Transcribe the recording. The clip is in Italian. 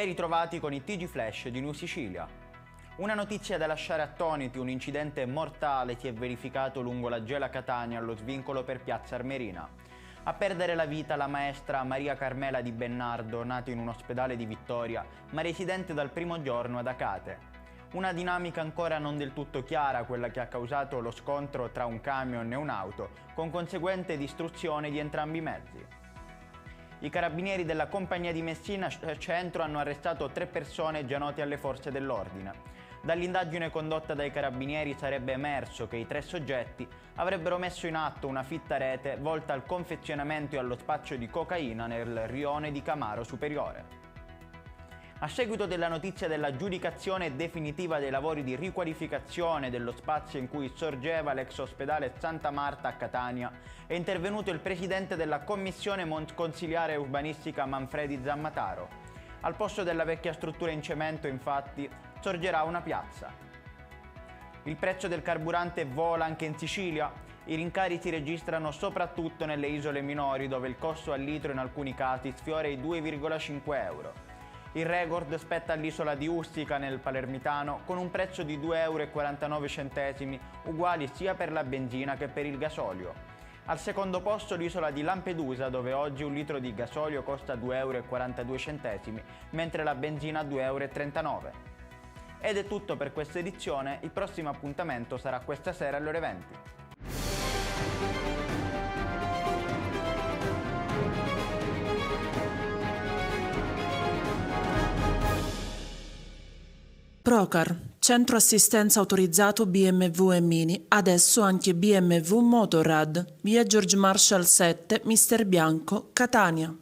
Ben ritrovati con i TG Flash di New Sicilia. Una notizia da lasciare attoniti: un incidente mortale si è verificato lungo la Gela Catania allo svincolo per Piazza Armerina. A perdere la vita la maestra Maria Carmela Di Bennardo, nata in un ospedale di Vittoria, ma residente dal primo giorno ad Acate. Una dinamica ancora non del tutto chiara, quella che ha causato lo scontro tra un camion e un'auto, con conseguente distruzione di entrambi i mezzi. I carabinieri della compagnia di Messina Centro hanno arrestato 3 persone già note alle forze dell'ordine. Dall'indagine condotta dai carabinieri sarebbe emerso che i 3 soggetti avrebbero messo in atto una fitta rete volta al confezionamento e allo spaccio di cocaina nel rione di Camaro Superiore. A seguito della notizia dell'aggiudicazione definitiva dei lavori di riqualificazione dello spazio in cui sorgeva l'ex ospedale Santa Marta a Catania, è intervenuto il presidente della commissione consiliare urbanistica Manfredi Zammataro. Al posto della vecchia struttura in cemento, infatti, sorgerà una piazza. Il prezzo del carburante vola anche in Sicilia. I rincari si registrano soprattutto nelle isole minori, dove il costo al litro in alcuni casi sfiora i 2,5 euro. Il record spetta all'isola di Ustica nel Palermitano, con un prezzo di 2,49 euro, uguali sia per la benzina che per il gasolio. Al secondo posto l'isola di Lampedusa, dove oggi un litro di gasolio costa 2,42 euro, mentre la benzina 2,39 euro. Ed è tutto per questa edizione. Il prossimo appuntamento sarà questa sera alle ore 20. Procar, centro assistenza autorizzato BMW e Mini, adesso anche BMW Motorrad, via George Marshall 7, Mister Bianco, Catania.